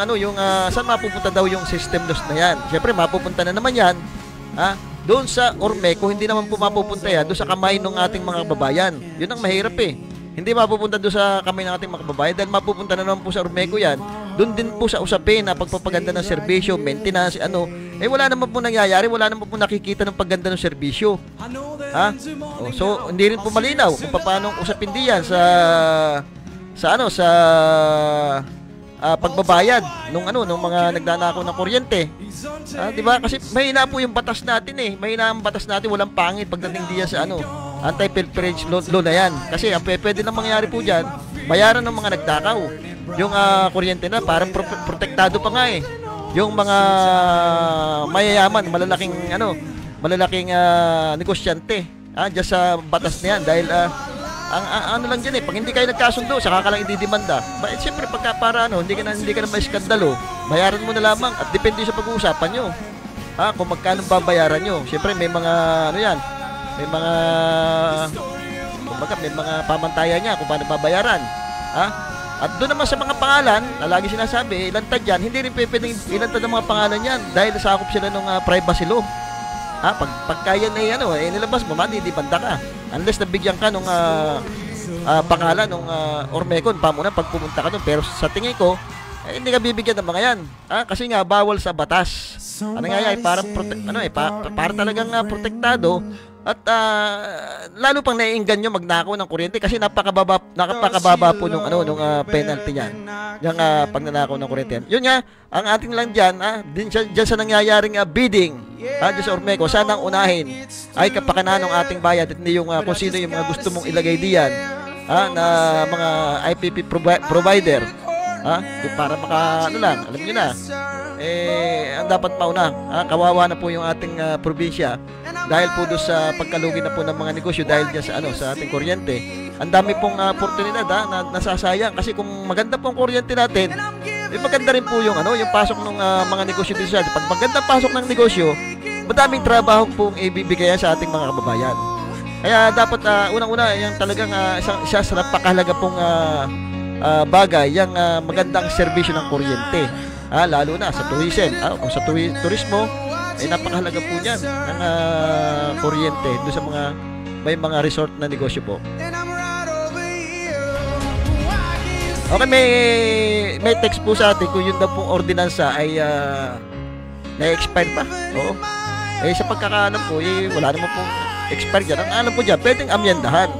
saan mapupunta daw yung system loss na yan? Syempre mapupunta na naman yan doon sa Ormeco, hindi naman po mapupunta yan doon sa kamay ng ating mga kababayan. Yun ang mahirap Hindi mapupunta doon sa kamay ng ating mga kababayan dahil mapupunta na naman po sa Ormeco yan. Doon din po sa usapin na pagpapaganda ng serbisyo, maintenance, wala naman po nangyayari, wala naman po nakikita ng pagganda ng serbisyo. So hindi rin po malinaw kung paano usapin diyan sa pagbabayad nung mga nagdanakaw ng kuryente. Di ba? Kasi mahina po yung batas natin Mahina ang batas natin, walang pangit pagdating diyan sa anti-pilferage law na yan. Kasi ang pwede lang mangyari po diyan, bayaran ng mga nagdakaw. Yung kuryente na parang protektado pa nga yung mga mayayaman, malalaking negosyante diyan sa batas na yan dahil ang lang dyan pag hindi kayo nagkasundo saka ka lang ididemanda. Siyempre pagka para hindi ka na maiskandalo, bayaran mo na lamang at depende sa pag-uusapan nyo kung magkano babayaran nyo. Siyempre may mga may mga pamantayan niya kung paano babayaran. At doon naman sa mga pangalan na lagi sinasabi, ilantad yan, hindi rin pwedeng ilantad ang mga pangalan yan dahil sakop sila ng privacy law. Pagka yan nilabas mo, madidipanda ka. Unless nabigyan ka nung pangalan nung Ormeco, pamuna pag pumunta ka doon. Pero sa tingin ko, hindi ka bibigyan ng mga yan. Kasi nga, bawal sa batas. Para talagang protektado. At lalo pang naiingganyo magnakaw ng kuryente kasi napakababa po nung penalty niyan. Yung pagnanakaw ng kuryente. Yun nga, ang ating lang diyan, diyan sa nangyayaring bidding, diyan sa Ormeco, sana ang unahin ay kapakanan ng ating bayad at hindi yung kung sino yung mga gusto mong ilagay diyan, na mga IPP provider, para alam niyo na. Ang dapat mauna, kawawa na po yung ating probinsya dahil po doon sa pagkalugi na po ng mga negosyo dahil diyan sa ating kuryente. Ang dami pong oportunidad na nasasayang kasi kung maganda pong kuryente natin, maganda rin po yung pasok ng mga negosyo din sa atin. Pag maganda pasok ng negosyo, madaming trabaho pong ibibigay sa ating mga kababayan. Kaya dapat unang-una yung talagang isa sa napakahalaga pong bagay yung magandang serbisyo ng kuryente. Lalo na sa tourism. Kung sa turismo, napakahalaga po niyan ng kuryente doon sa may mga resort na negosyo po. Okay, may text po sa atin kung yun daw pong ordinansa ay na-expire pa. Oo. Sa pagkakaalam ko, wala naman pong expire dyan. Ang alam ko dyan, pwedeng amyendahan.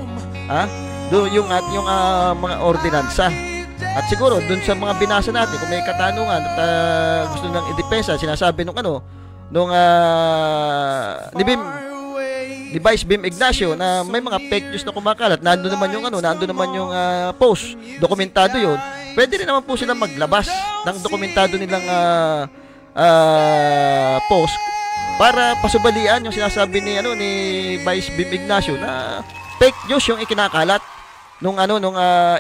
Doon yung mga ordinansa. At siguro, doon sa mga binasa natin, kung may katanungan at gusto nang idepensa, sinasabi nung ni Vice Bim Ignacio na may mga fake news na kumakalat. Nandun naman yung post, dokumentado yun. Pwede rin naman po silang maglabas ng dokumentado nilang post para pasubalian yung sinasabi ni Vice Bim Ignacio na fake news yung ikinakalat nung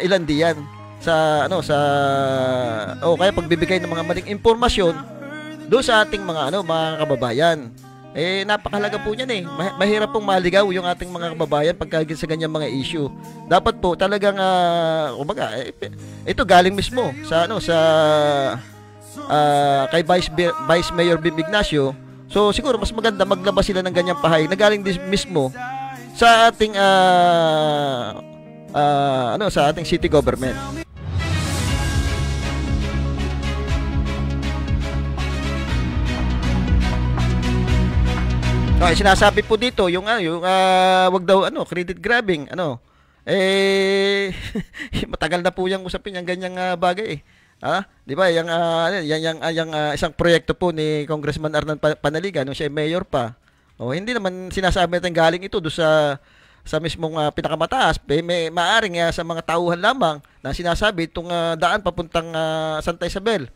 ilan diyan kaya pagbibigay ng mga maling impormasyon doon sa ating mga kababayan. Napakahalaga po niyan mahirap pong maligaw yung ating mga kababayan pagka sa ganyang mga issue. Dapat po talagang ito galing mismo sa kay Vice Mayor Bim Ignacio. So siguro mas maganda maglabas sila ng ganyang pahayag na galing mismo sa ating sa ating city government. Sinasabi po dito yung wag daw credit grabbing matagal na po yung usapin yung ganyang bagay di ba yung isang proyekto po ni Congressman Arnan Panaligan nung siya ay mayor pa. Hindi naman sinasabi natin galing ito do sa mismong pinakamataas, may maaring sa mga tauhan lamang na sinasabi itong daan papuntang Santa Isabel,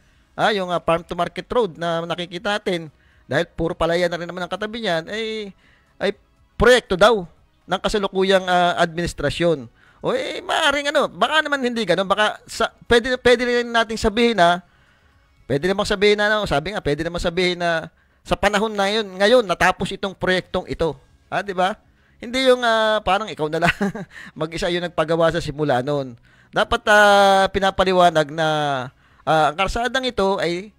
yung farm to market road na nakikita natin. Dahil puro palayan na rin naman ang katabi niyan, ay proyekto daw ng kasalukuyang administrasyon. Maaaring baka naman hindi gano'n. Baka pwede rin nating sabihin pwede namang sabihin na sa panahon na yun, ngayon natapos itong proyektong ito. 'Di ba? Hindi yung parang ikaw na lang mag-isa yung nagpagawa sa simula noon. Dapat pinapaliwanag na ang kalsadang ito ay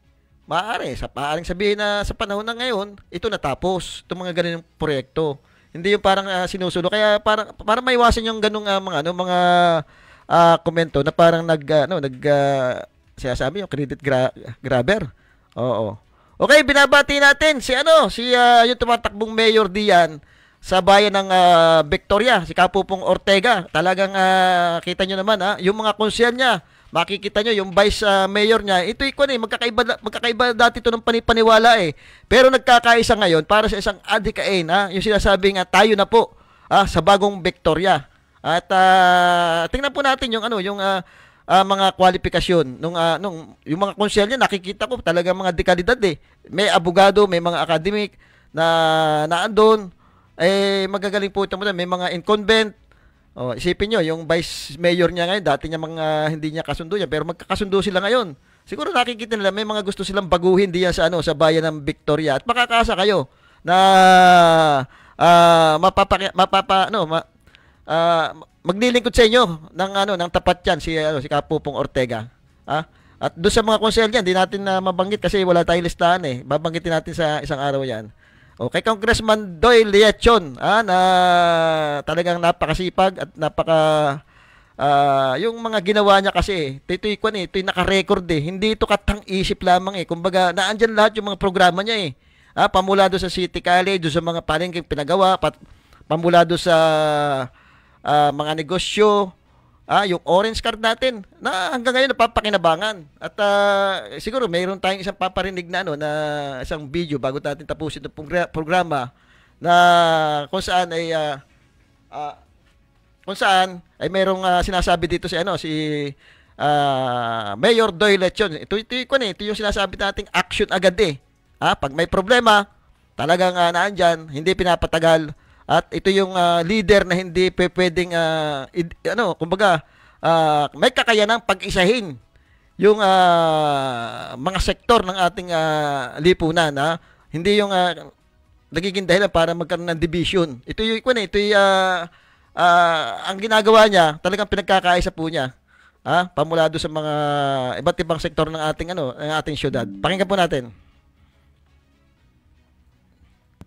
maaaring sabihin na sa panahon na ngayon, ito natapos, itong mga ganung proyekto. Hindi yung parang sinusulo. Kaya para maiwasan yung ganung mga komento na parang sinasabi yung credit grabber. Oo. Okay, binabati natin si yung tumatakbong mayor diyan sa bayan ng Victoria, si Kapupong Ortega. Talagang kita nyo naman yung mga konsyel niya, makikita nyo yung vice mayor niya. Ito magkakaiba dati ito ng panipaniwala Pero nagkakaisa ngayon para sa isang adhikain, yung sinasabing tayo na po sa bagong Victoria. At tingnan po natin yung mga kwalifikasyon nung yung mga konsyel niya, nakikita ko talaga mga dekalidad May abogado, may mga academic na naandun. Magagaling po ito mo, may mga incumbent. Isipin nyo, yung vice mayor niya ngayon, dati niya hindi niya kasundo niya, pero magkakasundo sila ngayon. Siguro nakikita nila may mga gusto silang baguhin diyan sa bayan ng Victoria. At makakasa kayo na maglilingkod sa inyo ng tapat yan si Kapupong Ortega. At doon sa mga konsel yan, hindi natin mabanggit kasi wala tayong listahan Babanggitin natin sa isang araw yan. Kay Congressman Doyle Liachon, na talagang napakasipag at yung mga ginawa niya kasi, ito'y naka-record Hindi ito katang-isip lamang Kumbaga, naandyan lahat yung mga programa niya pamula doon sa City College, doon sa mga palengke pinagawa, pamula doon sa mga negosyo, yung orange card natin na hanggang ngayon napapakinabangan. At siguro mayroon tayong isang paparinig na na isang video bago natin tapusin itong programa na kung saan ay mayroong sinasabi dito si Mayor Doyle Lechon. Ito yung sinasabi nating action agad pag may problema, talagang naandyan, hindi pinapatagal. At ito yung leader na hindi pwedeng kumbaga may kakayanang pag-isahin yung mga sektor ng ating lipunan hindi yung nagiging dahilan para magkaroon ng division. Ito yung ang ginagawa niya, talagang pinagkakaisa po niya. Pamula doon sa mga iba't ibang sektor ng ating syudad. Pakinggan po natin.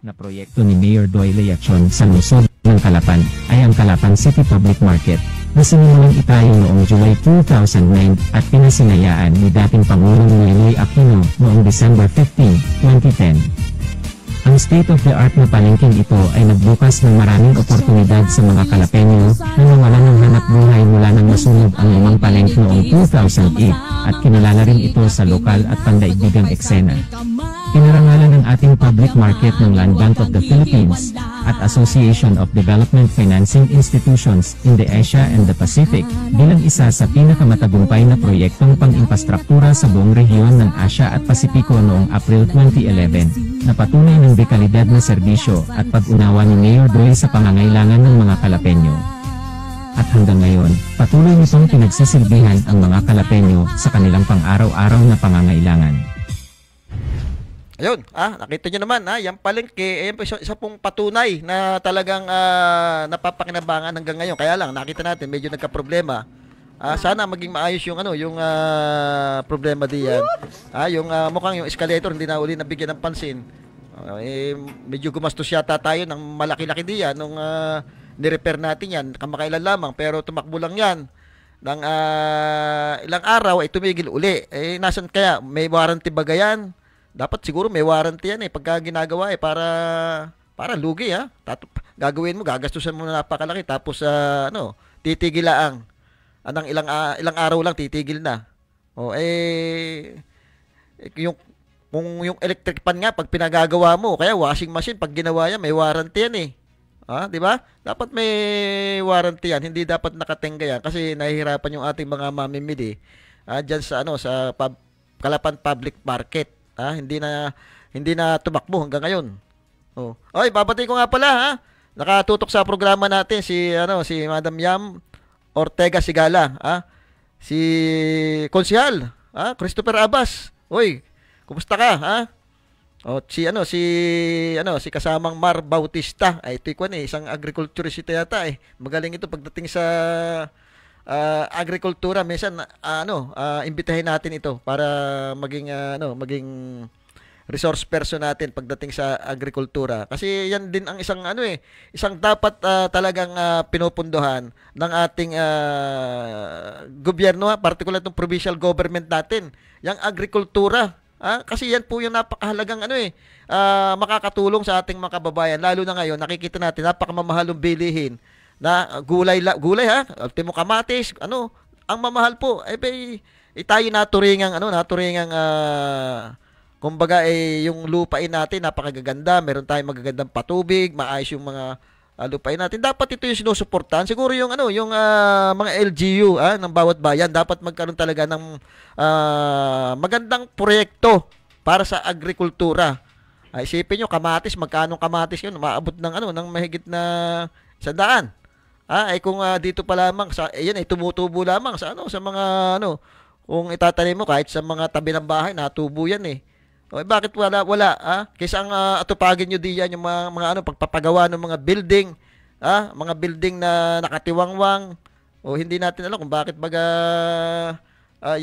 Na proyekto ni Mayor Doyle Liachon sa lungsod ng Calapan ay ang Calapan City Public Market na sinimulang itayo noong July 2009 at pinasinayaan ni dating Pangulong Noynoy Aquino noong December 15, 2010. Ang state-of-the-art na palengkeng ito ay nagbukas ng maraming oportunidad sa mga Calapeño na nawalan ng hanap buhay mula nang masunog ang lumang palengke noong 2008 at kinalala rin ito sa lokal at pandaigdigang eksena. Pinarangalan ng ating public market ng Land Bank of the Philippines at Association of Development Financing Institutions in the Asia and the Pacific bilang isa sa pinakamatagumpay na proyektong pang-infrastruktura sa buong rehiyon ng Asia at Pasipiko noong April 2011, na patunay ng dekalidad na serbisyo at pag-unawa ni Mayor Doyle sa pangangailangan ng mga Calapeño. At hanggang ngayon, patuloy nitong pinagsisilbihan ang mga Calapeño sa kanilang pang-araw-araw na pangangailangan. Ayun, nakita nyo naman, yung palengke, ayan po isa pong patunay na talagang napapakinabangan hanggang ngayon. Kaya lang, nakita natin, medyo nagka-problema. Sana maging maayos yung problema diyan. Yung mukhang yung escalator, hindi na uli nabigyan ng pansin. Medyo gumastos yata tayo ng malaki-laki diyan nung nirepair natin yan. Kamakailan lamang, pero tumakbo lang yan. Ng ilang araw ay tumigil uli. Nasan kaya? May warranty ba yan? Dapat siguro may warranty yan pagka ginagawa para lugi gagawin mo, gagastusan mo na napakalaki tapos titigil lang. Anong ilang araw lang titigil na. Kung yung electric pan nga pag pinagagawa mo, kaya washing machine pag ginawa yan may warranty yan di ba? Dapat may warranty yan, hindi dapat nakatenga yan kasi nahihirapan yung ating mga mamimili diyan sa Calapan Public Market. Hindi na tumakbo hanggang ngayon. Oy, babati ko nga pala nakatutok sa programa natin si Madam Yam Ortega Sigala, si Konsehal, Christopher Abbas. Oy, kumusta ka, O si kasamang Mar Bautista. Ay ito isang agriculturist yata eh. Magaling ito pagdating sa agrikultura. Minsan imbitahin natin ito para maging resource person natin pagdating sa agrikultura. Kasi yan din ang isang dapat talagang pinupunduhan ng ating gobyerno, particular itong provincial government natin, yung agrikultura. Kasi yan po yung napakahalagang makakatulong sa ating mga kababayan. Lalo na ngayon, nakikita natin napakamamahalong bilihin na gulay ultimo kamatis, ang mamahal po. Tayo naturingang kumbaga yung lupain natin napakagaganda, meron tayong magagandang patubig, maayos yung mga lupain natin. Dapat ito yung sinusuportahan. Siguro yung mga LGU ng bawat bayan dapat magkaroon talaga ng magandang proyekto para sa agrikultura. Isipin nyo, kamatis, magkano kamatis yun? Maabot ng mahigit na 100. Kung dito pa lamang tumutubo lamang sa mga kung itatanim mo kahit sa mga tabi ng bahay natubo yan eh. Bakit wala? Kaysa ang atupagin nyo diyan yung mga pagpapagawa ng mga building, mga building na nakatiwangwang. Hindi natin alam kung bakit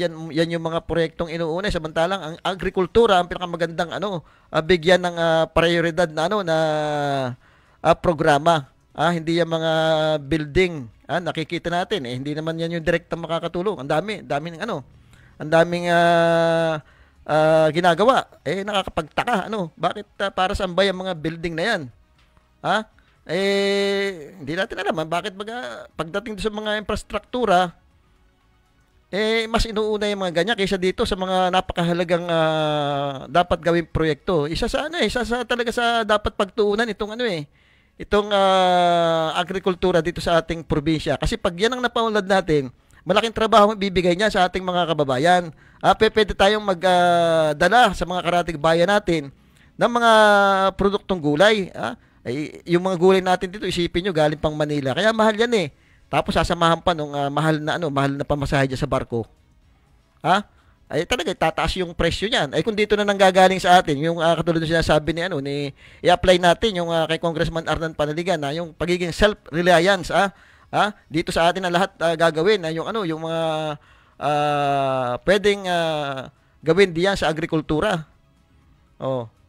yan yung mga proyektong inuuna samantalang ang agrikultura ang pinakamagandang bigyan ng prioridad na programa. Hindi yung mga building nakikita natin hindi naman yan yung direktang makakatulong. Ang daming ginagawa. Nakakapagtaka. Bakit para saan ba yung mga building na yan? Hindi natin alam. Bakit pagdating sa mga infrastruktura, mas inuuna yung mga ganyan kaysa dito sa mga napakahalagang dapat gawing proyekto. Isa sa talaga sa dapat pagtuunan itong agrikultura dito sa ating probinsya. Kasi pag yan ang napaunlad natin, malaking trabaho bibigay niya sa ating mga kababayan. Pwede tayong magdala sa mga karatig bayan natin ng mga produktong gulay. Yung mga gulay natin dito, isipin nyo, galing pang Manila. Kaya mahal yan eh. Tapos sasamahan pa nung mahal na pamasahe dyan sa barko. Talaga tataas yung presyo niyan. Kung dito na nanggagaling sa atin, yung katulad ng sinasabi i-apply natin yung kay Congressman Arnan Panaligan na yung pagiging self-reliance, dito sa atin ang lahat gagawin yung mga pwedeng gawin diyan sa agrikultura.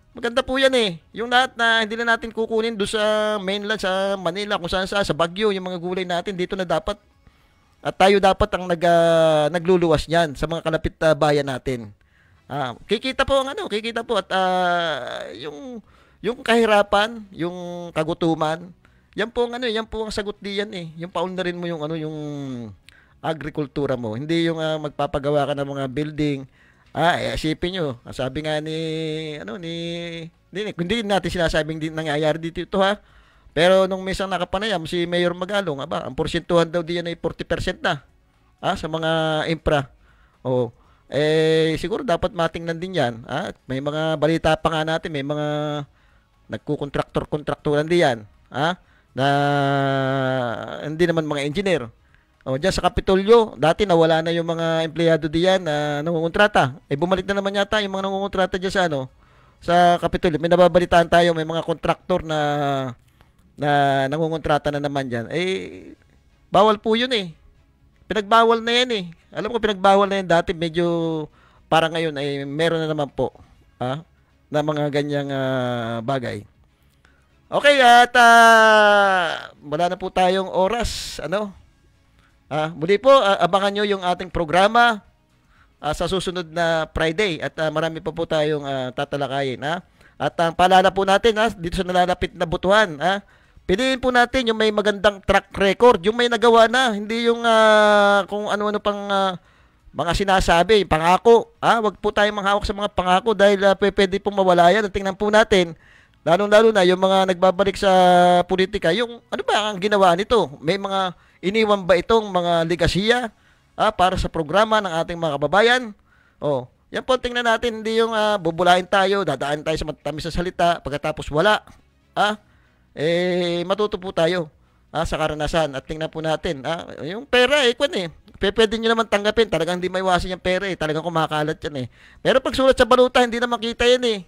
Maganda po yan eh. Yung lahat na hindi na natin kukunin doon sa mainland, sa Manila, kung saan sa Baguio, yung mga gulay natin dito na dapat. At tayo dapat ang nagluluwas niyan sa mga kalapit bayan natin. Kikita po at yung kahirapan, yung kagutuman, yan po ang sagot diyan eh. Yung paunlarin mo yung agrikultura mo. Hindi yung magpapagawa ka ng mga building. Isipin nyo, sabi nga hindi natin sinasabing nangyayari dito ito Pero nung minsan nakapanayam si Mayor Magalong, ang porsentuhan daw diyan ay 40% na sa mga infra. Siguro dapat matingnan din yan. May mga balita pa nga natin, may mga nagkukontraktor-kontrakturan diyan na hindi naman mga engineer. Diyan sa Kapitolyo, dati nawala na yung mga empleyado diyan na nangungontrata. Bumalik na naman yata yung mga nangungontrata diyan sa Kapitolyo. May nababalitaan tayo, may mga kontraktor na nangungontrata na naman diyan. Bawal po yun eh. Pinagbawal na yan eh. Alam ko pinagbawal na yan dati, medyo para ngayon meron na naman po na mga ganyang bagay. Okay, at wala na po tayong oras. Muli po, abangan nyo yung ating programa sa susunod na Friday at marami pa po tayong tatalakayin. At ang paalala po natin dito sa nalalapit na butuhan, piliin po natin yung may magandang track record, yung may nagawa na, hindi yung kung ano-ano pang mga sinasabi, pangako. Wag po tayong manghawak sa mga pangako dahil pwede pong mawala yan. Tingnan po natin, lalong-lalo na yung mga nagbabalik sa politika, yung ano ba ang ginawa nito? May mga iniwan ba itong mga legasiya para sa programa ng ating mga kababayan? Yan po tingnan natin, hindi yung bubulahin tayo, dadaan tayo sa matamis na salita, pagkatapos wala. Matuto po tayo sa karanasan at tingnan po natin. Yung pera pwede nyo naman tanggapin, talagang hindi maiwasan yung pera talagang kumakalat yan Pero pag sulat sa baluta, hindi na makita yan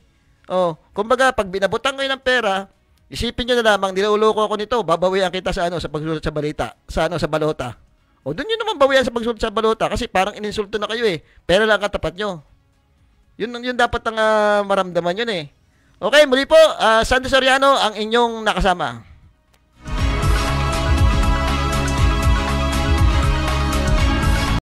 Oh, kumbaga pag binabutang kayo ng pera, isipin niyo na lamang niloloko ako nito, babawian kita sa sa pagsulat sa balita, sa balota. O doon yun naman bawian sa pagsulat sa balota kasi parang ininsulto na kayo eh. Pera lang katapat nyo. Yun dapat ang maramdaman yun eh. Okay, muli po, Sandy Soriano ang inyong nakasama.